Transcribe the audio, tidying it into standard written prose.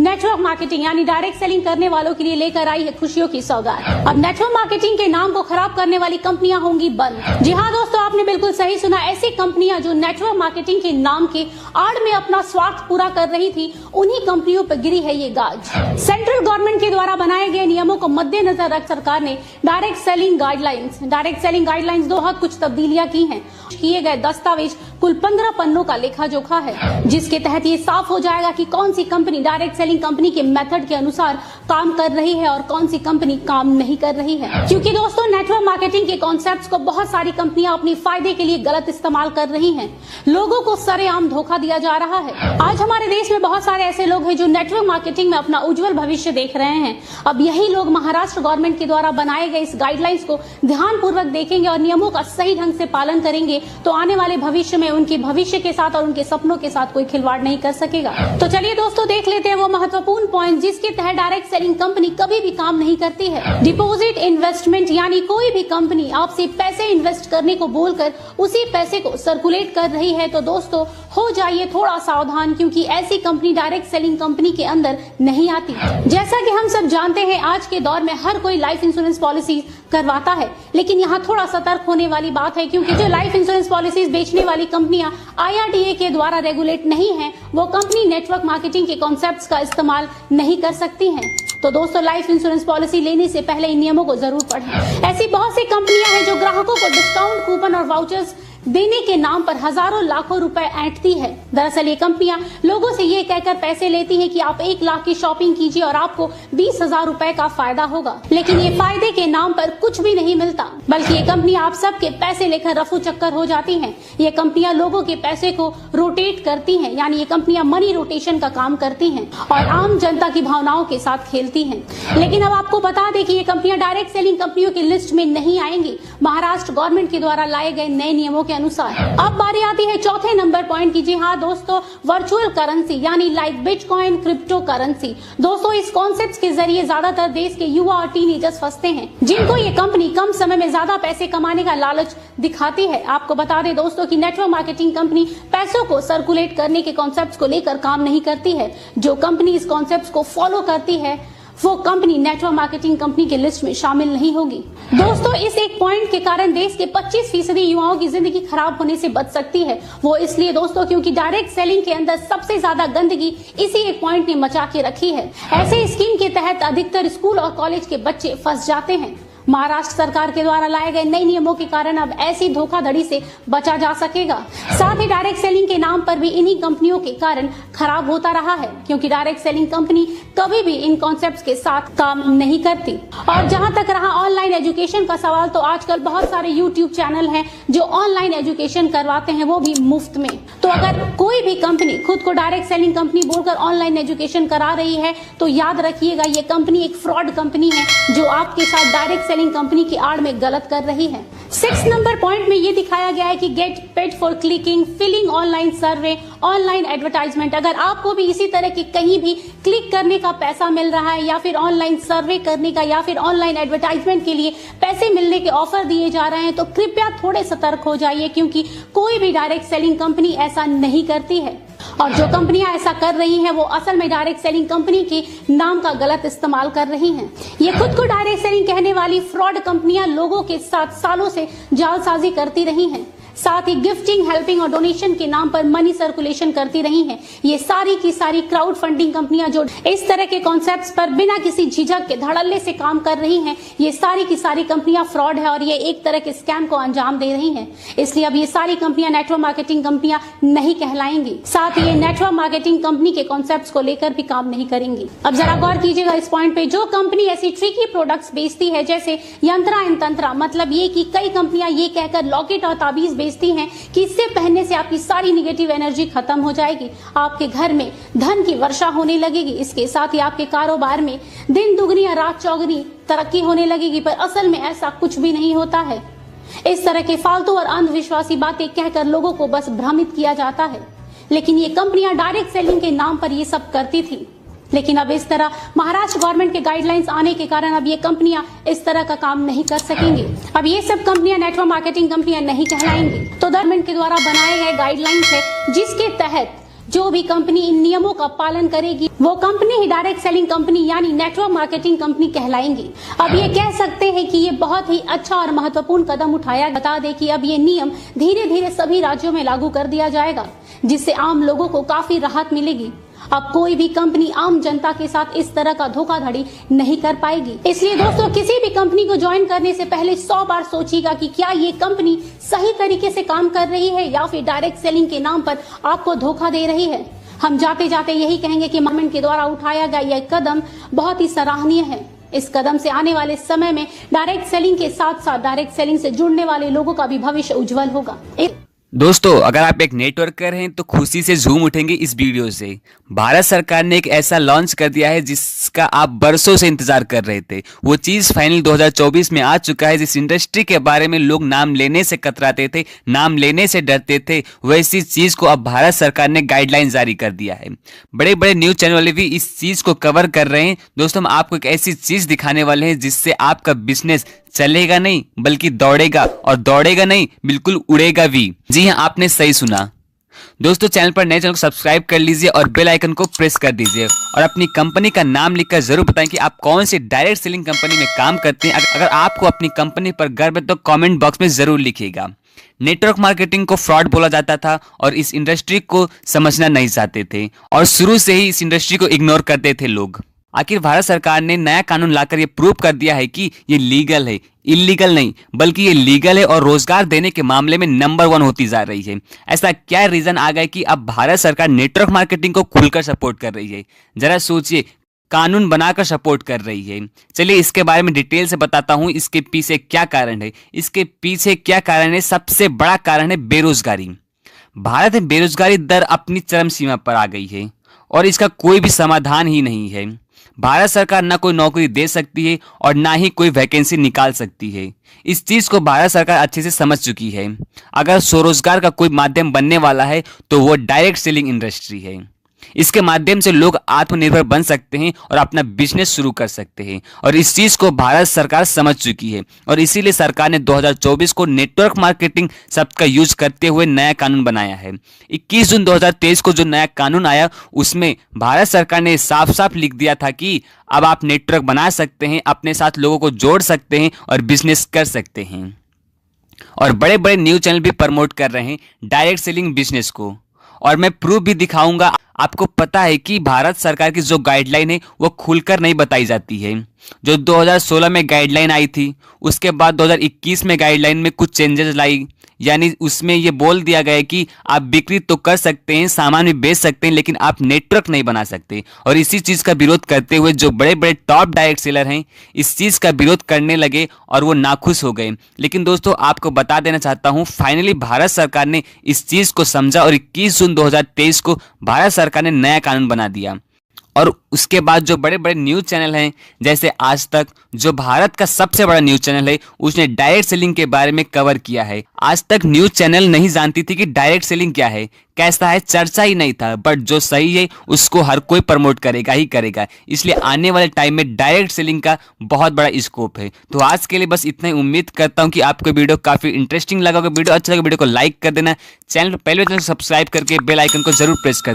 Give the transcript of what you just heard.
Network marketing यानी direct selling करने वालों के लिए लेकर आई है खुशियों की सौगात। अब नेटवर्क मार्केटिंग के नाम को खराब करने वाली कंपनियां होंगी बंद। जी हाँ दोस्तों, आपने बिल्कुल सही सुना। ऐसी कंपनियां जो नेटवर्क मार्केटिंग के नाम के आड़ में अपना स्वार्थ पूरा कर रही थी, उन्हीं कंपनियों पर गिरी है ये गाज। सेंट्रल गवर्नमेंट के द्वारा बनाए गए नियमों को मद्देनजर रख सरकार ने डायरेक्ट सेलिंग गाइडलाइंस 2 कुछ तब्दीलियां की हैं। किए गए दस्तावेज कुल 15 पन्नों का लेखा जोखा है, जिसके तहत ये साफ हो जाएगा कि कौन सी कंपनी डायरेक्ट सेलिंग कंपनी के मेथड के अनुसार काम कर रही है और कौन सी कंपनी काम नहीं कर रही है। क्योंकि दोस्तों, नेटवर्क मार्केटिंग के कॉन्सेप्ट्स को बहुत सारी कंपनियां अपनी फायदे के लिए गलत इस्तेमाल कर रही हैं। लोगों को सरेआम धोखा दिया जा रहा है। आज हमारे देश में बहुत सारे ऐसे लोग हैं जो नेटवर्क मार्केटिंग में अपना उज्जवल भविष्य देख रहे हैं। अब यही लोग महाराष्ट्र गवर्नमेंट के द्वारा बनाए गए इस गाइडलाइंस को ध्यानपूर्वक देखेंगे और नियमों का सही ढंग से पालन करेंगे तो आने वाले भविष्य में उनके भविष्य के साथ और उनके सपनों के साथ कोई खिलवाड़ नहीं कर सकेगा। तो चलिए दोस्तों, देख लेते हैं वो महत्वपूर्ण पॉइंट जिसके तहत डायरेक्ट सेलिंग कंपनी कभी भी काम नहीं करती है। डिपॉजिट इन्वेस्टमेंट यानी कोई भी कंपनी आपसे पैसे इन्वेस्ट करने को बोलकर उसी पैसे को सर्कुलेट कर रही है तो दोस्तों हो जाइए थोड़ा सावधान, क्योंकि ऐसी कंपनी डायरेक्ट सेलिंग कंपनी के अंदर नहीं आती। जैसा कि हम सब जानते हैं, आज के दौर में हर कोई लाइफ इंश्योरेंस पॉलिसी करवाता है, लेकिन यहाँ थोड़ा सतर्क होने वाली बात है, क्योंकि जो लाइफ इंश्योरेंस पॉलिसीज बेचने वाली कंपनियां IRDA के द्वारा रेगुलेट नहीं है, वो कंपनी नेटवर्क मार्केटिंग के कॉन्सेप्ट्स का इस्तेमाल नहीं कर सकती हैं। तो दोस्तों, लाइफ इंश्योरेंस पॉलिसी लेने से पहले इन नियमों को जरूर पढ़ें। ऐसी बहुत सी कंपनियां हैं जो ग्राहकों को डिस्काउंट कूपन और वाउचर्स देने के नाम पर हजारों लाखों रुपए ऐंठती है। दरअसल ये कंपनियां लोगों से ये कहकर पैसे लेती हैं कि आप 1 लाख की शॉपिंग कीजिए और आपको 20,000 रुपए का फायदा होगा, लेकिन ये फायदे के नाम पर कुछ भी नहीं मिलता, बल्कि ये कंपनियां आप सबके पैसे लेकर रफू चक्कर हो जाती हैं। ये कंपनियां लोगों के पैसे को रोटेट करती हैं, यानी ये कंपनियां मनी रोटेशन का काम करती हैं और आम जनता की भावनाओं के साथ खेलती हैं। लेकिन अब आपको बता दें कि ये कंपनियां डायरेक्ट सेलिंग कंपनियों की लिस्ट में नहीं आएंगी महाराष्ट्र गवर्नमेंट के द्वारा लाए गए नए नियमों के अनुसार। अब बारी आती है चौथे नंबर पॉइंट की। जी हाँ दोस्तों, वर्चुअल करेंसी यानी लाइक बिटकॉइन, क्रिप्टो करेंसी। दोस्तों, इस कॉन्सेप्ट के जरिए ज्यादातर देश के युवा और टीनेजर्स फंसते हैं, जिनको ये कंपनी कम समय में ज्यादा पैसे कमाने का लालच दिखाती है। आपको बता दें दोस्तों कि नेटवर्क मार्केटिंग कंपनी पैसों को सर्कुलेट करने के कॉन्सेप्ट को लेकर काम नहीं करती है। जो कंपनी इस कॉन्सेप्ट को फॉलो करती है वो कंपनी नेटवर्क मार्केटिंग कंपनी के लिस्ट में शामिल नहीं होगी। दोस्तों, इस एक पॉइंट के कारण देश के 25% युवाओं की जिंदगी खराब होने से बच सकती है। वो इसलिए दोस्तों क्योंकि डायरेक्ट सेलिंग के अंदर सबसे ज्यादा गंदगी इसी एक पॉइंट ने मचा के रखी है। ऐसे स्कीम के तहत अधिकतर स्कूल और कॉलेज के बच्चे फंस जाते हैं। महाराष्ट्र सरकार के द्वारा लाए गए नए नियमों के कारण अब ऐसी धोखाधड़ी से बचा जा सकेगा। साथ ही डायरेक्ट सेलिंग के नाम पर भी इन्हीं कंपनियों के कारण खराब होता रहा है, क्योंकि डायरेक्ट सेलिंग कंपनी कभी भी इन कॉन्सेप्ट्स के साथ काम नहीं करती। और जहां तक रहा ऑनलाइन एजुकेशन का सवाल, तो आजकल बहुत सारे YouTube चैनल हैं जो ऑनलाइन एजुकेशन करवाते हैं, वो भी मुफ्त में। तो अगर कोई भी कंपनी खुद को डायरेक्ट सेलिंग कंपनी बोलकर ऑनलाइन एजुकेशन करा रही है तो याद रखिएगा ये कंपनी एक फ्रॉड कंपनी है जो आपके साथ डायरेक्ट सेलिंग कंपनी की आड़ में गलत कर रही है। 6 नंबर पॉइंट में ये दिखाया गया है कि get paid for clicking, filling online survey, online advertisement. अगर आपको भी इसी तरह की कहीं भी क्लिक करने का पैसा मिल रहा है या फिर ऑनलाइन सर्वे करने का या फिर ऑनलाइन एडवर्टाइजमेंट के लिए पैसे मिलने के ऑफर दिए जा रहे हैं तो कृपया थोड़े सतर्क हो जाइए, क्योंकि कोई भी डायरेक्ट सेलिंग कंपनी ऐसा नहीं करती है। और जो कंपनियां ऐसा कर रही हैं वो असल में डायरेक्ट सेलिंग कंपनी के नाम का गलत इस्तेमाल कर रही हैं। ये खुद को डायरेक्ट सेलिंग कहने वाली फ्रॉड कंपनियां लोगों के साथ सालों से जालसाजी करती रही हैं। साथ ही गिफ्टिंग, हेल्पिंग और डोनेशन के नाम पर मनी सर्कुलेशन करती रही हैं। ये सारी की सारी क्राउड फंडिंग कंपनियां जो इस तरह के कॉन्सेप्ट्स पर बिना किसी झिझक के धड़ल्ले से काम कर रही हैं, ये सारी की सारी कंपनियां फ्रॉड है और ये एक तरह के स्कैम को अंजाम दे रही हैं। इसलिए अब ये सारी कंपनियां नेटवर्क मार्केटिंग कंपनियां नहीं कहलाएंगी। साथ ही ये नेटवर्क मार्केटिंग कंपनी के कॉन्सेप्ट्स को लेकर भी काम नहीं करेंगी। अब जरा गौर कीजिएगा इस पॉइंट पे, जो कंपनी ऐसी ट्रिकी प्रोडक्ट्स बेचती है जैसे यंत्रा इन तंत्रा, मतलब ये कि कई कंपनियां ये कहकर लॉकेट और ताबीज बेचती हैं कि इससे पहनने से आपकी सारी निगेटिव एनर्जी खत्म हो जाएगी, आपके घर में धन की वर्षा होने लगेगी, इसके साथ ही आपके कारोबार में दिन दुगनी या रात चौगनी तरक्की होने लगेगी। पर असल में ऐसा कुछ भी नहीं होता है। इस तरह के फालतू और अंधविश्वासी बातें कहकर लोगों को बस भ्रमित किया जाता है। लेकिन ये कंपनियां डायरेक्ट सेलिंग के नाम पर ये सब करती थी। लेकिन अब इस तरह महाराष्ट्र गवर्नमेंट के गाइडलाइंस आने के कारण अब ये कंपनियां इस तरह का काम नहीं कर सकेंगी। अब ये सब कंपनियां नेटवर्क मार्केटिंग कंपनियां नहीं कहलाएंगी। तो गवर्नमेंट के द्वारा बनाए गए गाइडलाइंस है जिसके तहत जो भी कंपनी इन नियमों का पालन करेगी वो कंपनी ही डायरेक्ट सेलिंग कंपनी यानी नेटवर्क मार्केटिंग कंपनी कहलाएंगी। अब ये कह सकते हैं कि ये बहुत ही अच्छा और महत्वपूर्ण कदम उठाया। बता दें कि अब ये नियम धीरे धीरे सभी राज्यों में लागू कर दिया जाएगा, जिससे आम लोगों को काफी राहत मिलेगी। अब कोई भी कंपनी आम जनता के साथ इस तरह का धोखाधड़ी नहीं कर पाएगी। इसलिए दोस्तों, किसी भी कंपनी को ज्वाइन करने से पहले 100 बार सोचिएगा कि क्या ये कंपनी सही तरीके से काम कर रही है या फिर डायरेक्ट सेलिंग के नाम पर आपको धोखा दे रही है। हम जाते जाते यही कहेंगे कि गवर्नमेंट के द्वारा उठाया गया यह कदम बहुत ही सराहनीय है। इस कदम से आने वाले समय में डायरेक्ट सेलिंग के साथ साथ डायरेक्ट सेलिंग से जुड़ने वाले लोगों का भी भविष्य उज्जवल होगा। दोस्तों, अगर आप एक नेटवर्कर हैं तो खुशी से झूम उठेंगे इस वीडियो से। भारत सरकार ने एक ऐसा लॉन्च कर दिया है जिसका आप बरसों से इंतजार कर रहे थे। वो चीज़ फाइनल 2024 में आ चुका है। जिस इंडस्ट्री के बारे में लोग नाम लेने से कतराते थे, नाम लेने से डरते थे, वैसी चीज़ को अब भारत सरकार ने गाइडलाइन जारी कर दिया है। बड़े बड़े न्यूज़ चैनल वाले भी इस चीज़ को कवर कर रहे हैं। दोस्तों, हम आपको एक ऐसी चीज़ दिखाने वाले हैं जिससे आपका बिजनेस चलेगा नहीं बल्कि दौड़ेगा, और दौड़ेगा नहीं बिल्कुल उड़ेगा भी। जी हाँ, आपने सही सुना। दोस्तों, चैनल पर नए चैनल को सब्सक्राइब कर लीजिए और बेल आइकन को प्रेस कर दीजिए और अपनी कंपनी का नाम लिखकर जरूर बताएं कि आप कौन सी डायरेक्ट सेलिंग कंपनी में काम करते हैं। अगर आपको अपनी कंपनी पर गर्व है तो कमेंट बॉक्स में जरूर लिखिएगा। नेटवर्क मार्केटिंग को फ्रॉड बोला जाता था और इस इंडस्ट्री को समझना नहीं चाहते थे और शुरू से ही इस इंडस्ट्री को इग्नोर करते थे लोग। आखिर भारत सरकार ने नया कानून लाकर ये प्रूव कर दिया है कि ये लीगल है, इलीगल नहीं, बल्कि ये लीगल है और रोजगार देने के मामले में नंबर 1 होती जा रही है। ऐसा क्या रीजन आ गया कि अब भारत सरकार नेटवर्क मार्केटिंग को खुलकर सपोर्ट कर रही है? जरा सोचिए, कानून बनाकर सपोर्ट कर रही है। चलिए इसके बारे में डिटेल से बताता हूं, इसके पीछे क्या कारण है। इसके पीछे क्या कारण है? सबसे बड़ा कारण है बेरोजगारी। भारत में बेरोजगारी दर अपनी चरम सीमा पर आ गई है और इसका कोई भी समाधान ही नहीं है। भारत सरकार ना कोई नौकरी दे सकती है और ना ही कोई वैकेंसी निकाल सकती है। इस चीज को भारत सरकार अच्छे से समझ चुकी है। अगर स्वरोजगार का कोई माध्यम बनने वाला है तो वो डायरेक्ट सेलिंग इंडस्ट्री है। इसके माध्यम से लोग आत्मनिर्भर बन सकते हैं और अपना बिजनेस शुरू कर सकते हैं और इस चीज को भारत सरकार समझ चुकी है और इसीलिए सरकार ने 2024 को नेटवर्क मार्केटिंग शब्द का यूज करते हुए नया कानून बनाया है। 21 जून 2023 को जो नया कानून आया उसमें भारत सरकार ने साफ साफ लिख दिया था कि अब आप नेटवर्क बना सकते हैं, अपने साथ लोगों को जोड़ सकते हैं और बिजनेस कर सकते हैं। और बड़े बड़े न्यूज चैनल भी प्रमोट कर रहे हैं डायरेक्ट सेलिंग बिजनेस को और मैं प्रूफ भी दिखाऊंगा। आपको पता है कि भारत सरकार की जो गाइडलाइन है वो खुलकर नहीं बताई जाती है। जो 2016 में गाइडलाइन आई थी उसके बाद 2021 में गाइडलाइन में कुछ चेंजेस लाई, यानी उसमें ये बोल दिया गया कि आप बिक्री तो कर सकते हैं, सामान भी बेच सकते हैं, लेकिन आप नेटवर्क नहीं बना सकते। और इसी चीज़ का विरोध करते हुए जो बड़े बड़े टॉप डायरेक्ट सेलर हैं इस चीज़ का विरोध करने लगे और वो नाखुश हो गए। लेकिन दोस्तों, आपको बता देना चाहता हूँ, फाइनली भारत सरकार ने इस चीज़ को समझा और 21 जून 2023 को भारत सरकार ने नया कानून बना दिया। और उसके बाद जो बड़े बड़े न्यूज़ चैनल हैं जैसे आज तक, जो भारत का सबसे बड़ा न्यूज़ चैनल है, उसने डायरेक्ट सेलिंग के बारे में कवर किया है। आज तक न्यूज़ चैनल नहीं जानती थी कि डायरेक्ट सेलिंग क्या है, कैसा है, चर्चा ही नहीं था। बट जो सही है उसको हर कोई प्रमोट करेगा ही करेगा। इसलिए आने वाले टाइम में डायरेक्ट सेलिंग का बहुत बड़ा स्कोप है। तो आज के लिए बस इतना ही। उम्मीद करता हूँ कि आपको वीडियो काफ़ी इंटरेस्टिंग लगा होगा। वीडियो अच्छा लगा वीडियो को लाइक कर देना, चैनल पर पहले चैनल सब्सक्राइब करके बेल आइकन को जरूर प्रेस कर